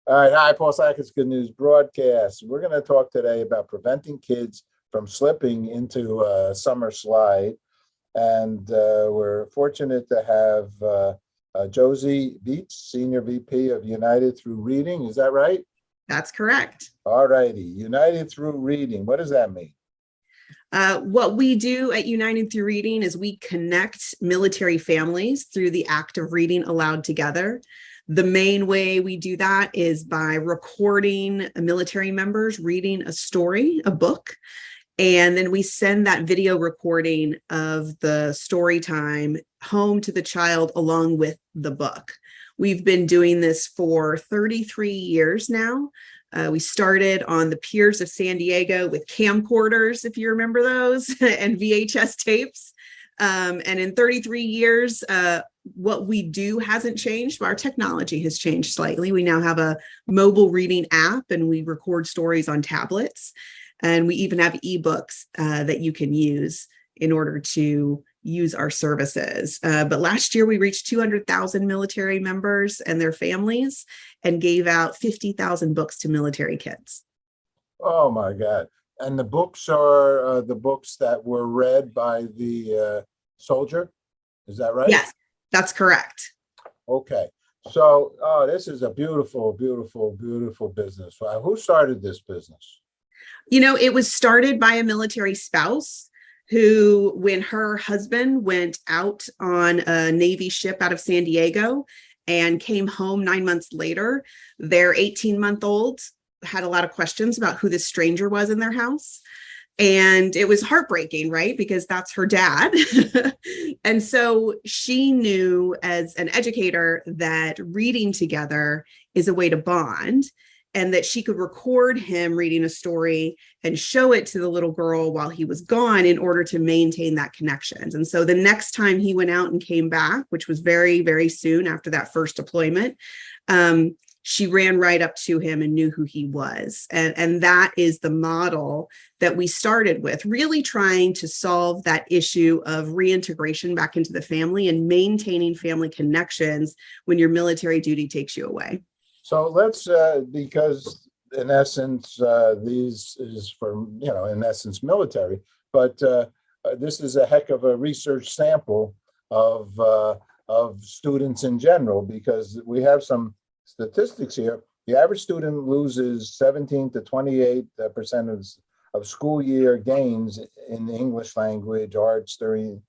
All right, hi, Paul Sackett, Good News Broadcast. We're going to talk today about preventing kids from slipping into a summer slide. And we're fortunate to have Josie Beets, Senior VP of United Through Reading. Is that right? That's correct. All righty. United Through Reading. What does that mean? What we do at United Through Reading is we connect military families through the act of reading aloud together. The main way we do that is by recording military members reading a story, a book, and then we send that video recording of the story time home to the child along with the book. We've been doing this for 33 years now. We started on the piers of San Diego with camcorders, if you remember those, and VHS tapes. And in 33 years, what we do hasn't changed, but our technology has changed slightly. We now have a mobile reading app and we record stories on tablets. And we even have ebooks that you can use in order to use our services. But last year we reached 200,000 military members and their families and gave out 50,000 books to military kids. Oh my God. And the books are the books that were read by the soldier. Is that right? Yes, that's correct. Okay. So, this is a beautiful, beautiful, beautiful business. Who started this business? You know, it was started by a military spouse who, when her husband went out on a Navy ship out of San Diego and came home 9 months later, their 18-month-old had a lot of questions about who this stranger was in their house. And it was heartbreaking, right? Because that's her dad. And so she knew as an educator that reading together is a way to bond, and that she could record him reading a story and show it to the little girl while he was gone in order to maintain that connections. And so the next time he went out and came back, which was very, very soon after that first deployment, she ran right up to him and knew who he was. And that is the model that we started with, really trying to solve that issue of reintegration back into the family and maintaining family connections when your military duty takes you away. So let's, because in essence, these is for, in essence, military, but this is a heck of a research sample of students in general, because we have some statistics here. The average student loses 17 to 28% of school year gains in the English language arts during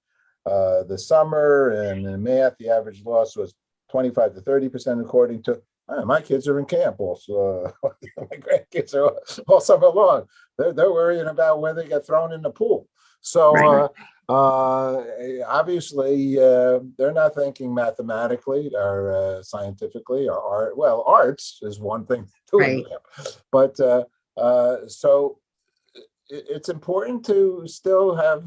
the summer, and in math, the average loss was 25 to 30%, according to my kids are in camp also. My grandkids are all summer long. They're worrying about when they get thrown in the pool. So right. Obviously, they're not thinking mathematically or scientifically or art. Well, arts is one thing too, right. But so it's important to still have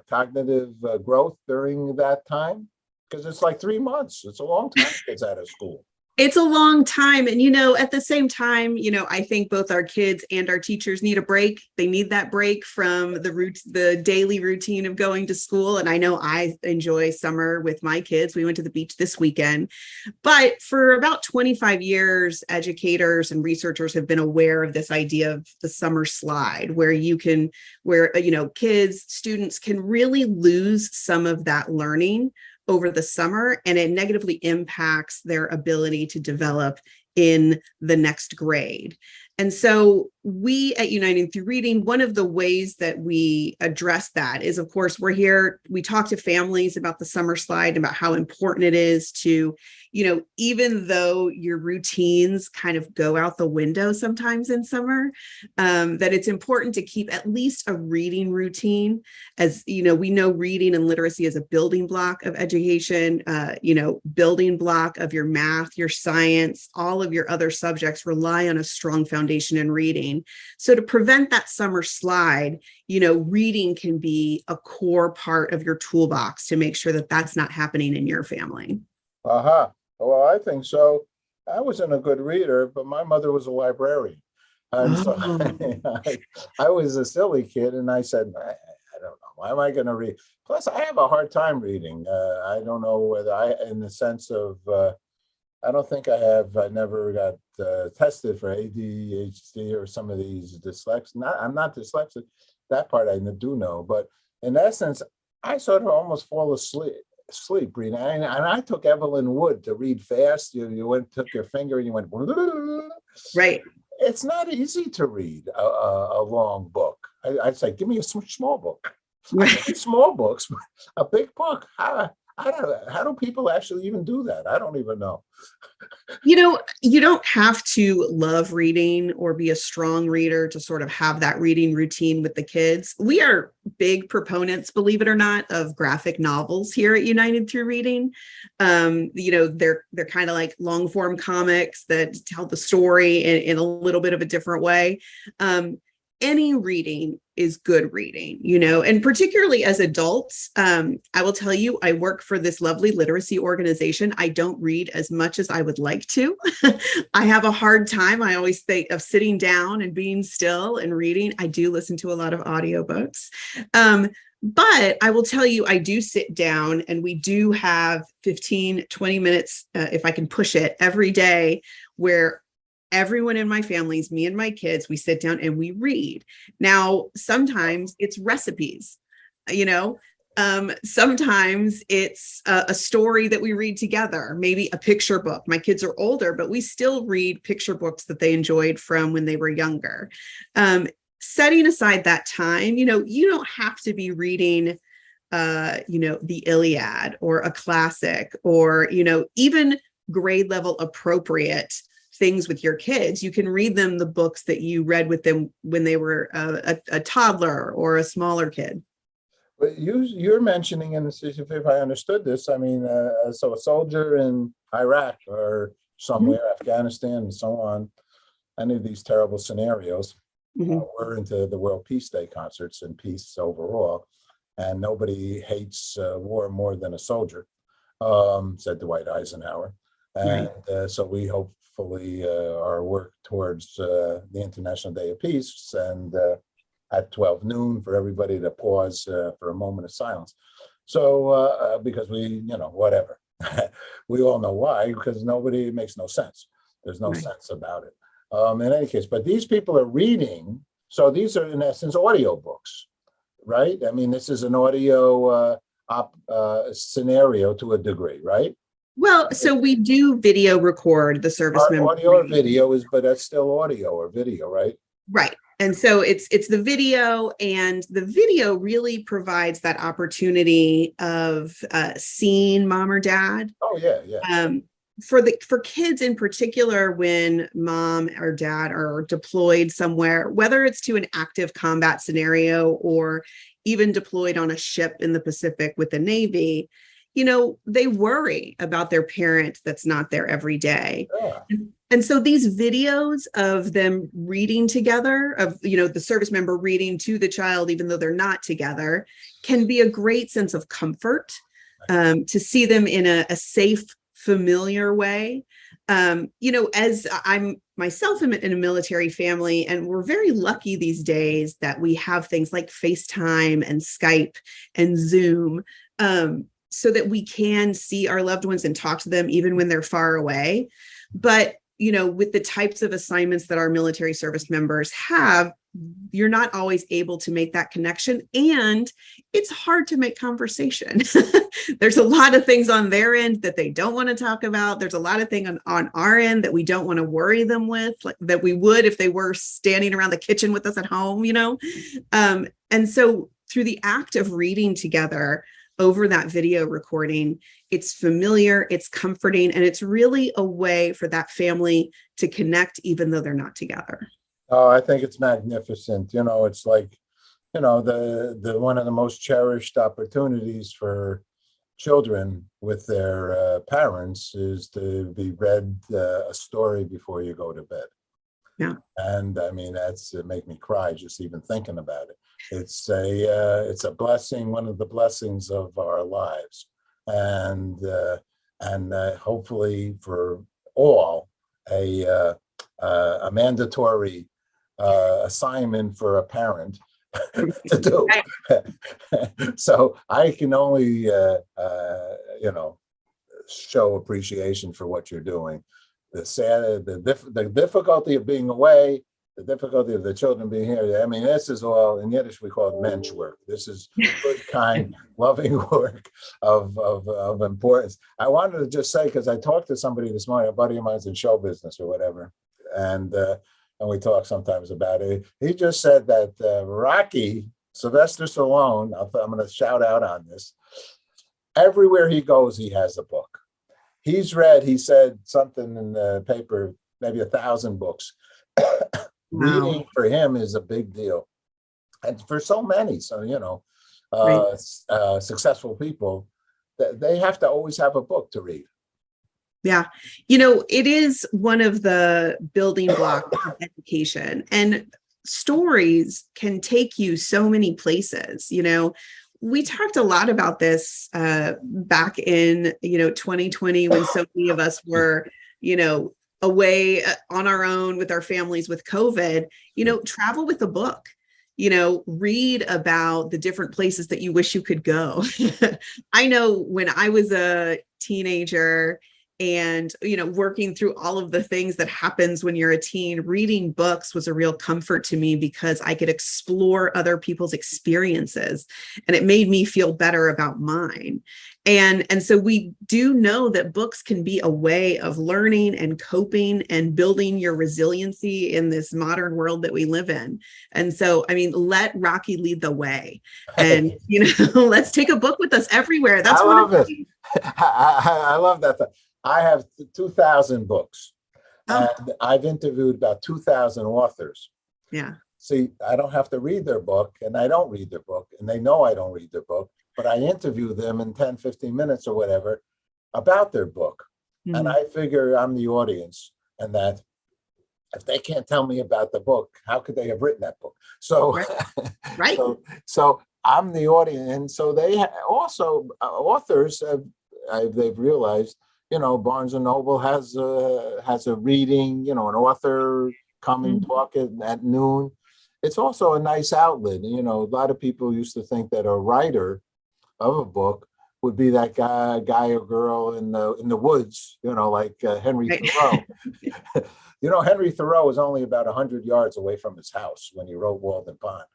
cognitive growth during that time, because it's like 3 months. It's a long time kids out of school. It's a long time. And, at the same time, I think both our kids and our teachers need a break. They need that break from the daily routine of going to school. And I know I enjoy summer with my kids. We went to the beach this weekend. But for about 25 years, educators and researchers have been aware of this idea of the summer slide, where kids, students can really lose some of that learning over the summer, and it negatively impacts their ability to develop in the next grade. And so we at United Through Reading, one of the ways that we address that is, of course, we talk to families about the summer slide, about how important it is to, even though your routines kind of go out the window sometimes in summer, that it's important to keep at least a reading routine. As we know reading and literacy is a building block of education, building block of your math, your science, all of your other subjects rely on a strong foundation in reading. So to prevent that summer slide, reading can be a core part of your toolbox to make sure that that's not happening in your family. Uh-huh. Well, I think so. I wasn't a good reader, but my mother was a librarian. And so I was a silly kid, and I said, I don't know, why am I going to read? Plus, I have a hard time reading. I don't know whether in the sense of I don't think I have. I never got tested for ADHD or some of these dyslexia. I'm not dyslexic. That part I do know. But in essence, I sort of almost fall asleep reading. And I took Evelyn Wood to read fast. You took your finger and you went. Right. It's not easy to read a long book. I'd say, give me a small book. I Right. read small books, but a big book. How do people actually even do that? I don't even know. You don't have to love reading or be a strong reader to sort of have that reading routine with the kids. We are big proponents, believe it or not, of graphic novels here at United Through Reading. They're kind of like long form comics that tell the story in a little bit of a different way. Any reading is good reading, and particularly as adults. I will tell you, I work for this lovely literacy organization. I don't read as much as I would like to. I have a hard time. I always think of sitting down and being still and reading. I do listen to a lot of audiobooks. But I will tell you, I do sit down and we do have 15, 20 minutes, if I can push it, every day where everyone in my families, me and my kids, we sit down and we read. Now, sometimes it's recipes, sometimes it's a story that we read together, maybe a picture book. My kids are older, but we still read picture books that they enjoyed from when they were younger. Setting aside that time, you don't have to be reading the Iliad or a classic or, even grade level appropriate things with your kids. You can read them the books that you read with them when they were a toddler or a smaller kid. But you're mentioning, and if I understood this, I mean, so a soldier in Iraq or somewhere, Afghanistan and so on, any of these terrible scenarios, we're into the World Peace Day concerts and peace overall, and nobody hates war more than a soldier, said Dwight Eisenhower. And so we hopefully our work towards the International Day of Peace, and at 12 noon for everybody to pause for a moment of silence. So because whatever, we all know why, because it makes no sense. There's no sense about it. In any case, but these people are reading. So these are in essence audio books, right? I mean, this is an audio scenario to a degree, right? Well, so we do video record the service member. Audio or video but that's still audio or video, right? Right. And so it's the video, and the video really provides that opportunity of seeing mom or dad. Oh, yeah. For kids in particular, when mom or dad are deployed somewhere, whether it's to an active combat scenario or even deployed on a ship in the Pacific with the Navy, they worry about their parent that's not there every day. Yeah. And so these videos of them reading together, of, the service member reading to the child, even though they're not together, can be a great sense of comfort, to see them in a safe, familiar way. As I'm myself in a military family, and we're very lucky these days that we have things like FaceTime and Skype and Zoom, so that we can see our loved ones and talk to them even when they're far away. But, with the types of assignments that our military service members have, you're not always able to make that connection, and it's hard to make conversation. There's a lot of things on their end that they don't want to talk about. There's a lot of things on our end that we don't want to worry them with, like that we would if they were standing around the kitchen with us at home, and so through the act of reading together over that video recording, it's familiar, it's comforting, and it's really a way for that family to connect even though they're not together. Oh, I think it's magnificent. It's like, the one of the most cherished opportunities for children with their parents is to be read a story before you go to bed. Yeah. And I mean, it make me cry just even thinking about it. It's a blessing, one of the blessings of our lives, and hopefully for all a mandatory assignment for a parent to do. So I can only show appreciation for what you're doing. The difficulty of being away, the difficulty of the children being here. I mean, this is all in Yiddish we call it mensch work. This is good, kind, loving work of importance. I wanted to just say, because I talked to somebody this morning, a buddy of mine's in show business or whatever, and we talk sometimes about it. He just said that Rocky Sylvester Stallone, I'm going to shout out on this. Everywhere he goes, he has a book. He's read, he said something in the paper, maybe 1,000 books. Reading for him is a big deal. And for so many, successful people, they have to always have a book to read. Yeah. It is one of the building blocks of education, and stories can take you so many places. We talked a lot about this back in, 2020, when so many of us were, away on our own with our families with COVID. Travel with a book. Read about the different places that you wish you could go. I know when I was a teenager and, working through all of the things that happens when you're a teen, reading books was a real comfort to me because I could explore other people's experiences, and it made me feel better about mine. And so we do know that books can be a way of learning and coping and building your resiliency in this modern world that we live in. And so, let Rocky lead the way, and, let's take a book with us everywhere. That's I love it. I love that. I have 2,000 books, and I've interviewed about 2,000 authors. Yeah. See, I don't have to read their book, and I don't read their book, and they know I don't read their book, but I interview them in 10, 15 minutes or whatever about their book. Mm-hmm. And I figure I'm the audience, and that if they can't tell me about the book, how could they have written that book? So, right. So I'm the audience. And so they also, authors, they've realized, Barnes and Noble has a reading, an author come and talk at noon. It's also a nice outlet. A lot of people used to think that a writer of a book would be that guy or girl in the woods, like Henry Thoreau. Henry Thoreau was only about 100 yards away from his house when he wrote Walden Pond.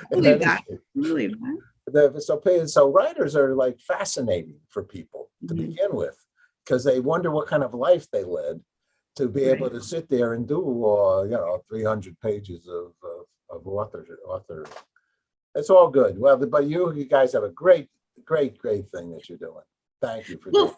Believe that. Believe that. So writers are like fascinating for people to begin with, because they wonder what kind of life they led to be able to sit there and do 300 pages of author. It's all good. Well, but you guys have a great thing that you're doing. Thank you for doing.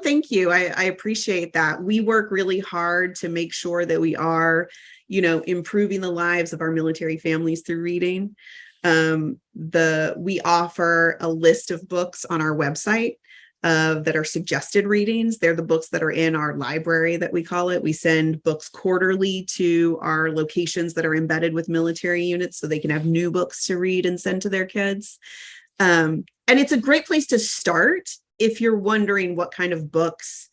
Thank you. I appreciate that. We work really hard to make sure that we are, improving the lives of our military families through reading. We offer a list of books on our website that are suggested readings. They're the books that are in our library, that we call it. We send books quarterly to our locations that are embedded with military units, so they can have new books to read and send to their kids. And it's a great place to start if you're wondering what kind of books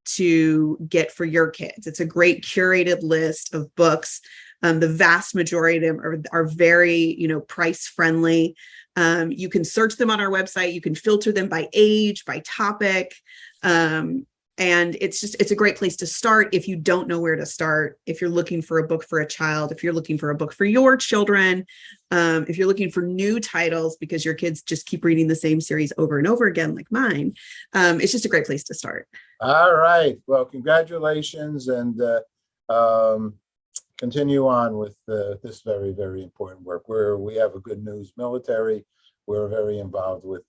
to get for your kids. It's a great curated list of books. The vast majority of them are very, price friendly. You can search them on our website. You can filter them by age, by topic. And it's a great place to start if you don't know where to start. If you're looking for a book for a child, if you're looking for a book for your children, if you're looking for new titles because your kids just keep reading the same series over and over again, like mine, it's just a great place to start. All right. Well, congratulations, and continue on with this very, very important work. We have a good news military. We're very involved with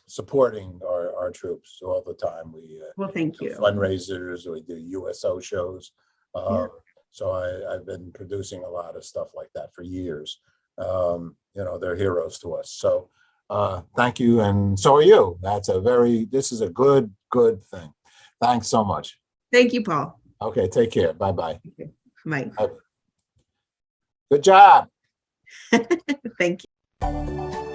supporting our troops all the time. We thank you. Fundraisers, we do USO shows. So I've been producing a lot of stuff like that for years. They're heroes to us. So thank you, and so are you. This is a good thing. Thanks so much. Thank you, Paul. Okay, take care. Bye-bye. Bye. Good job. Thank you.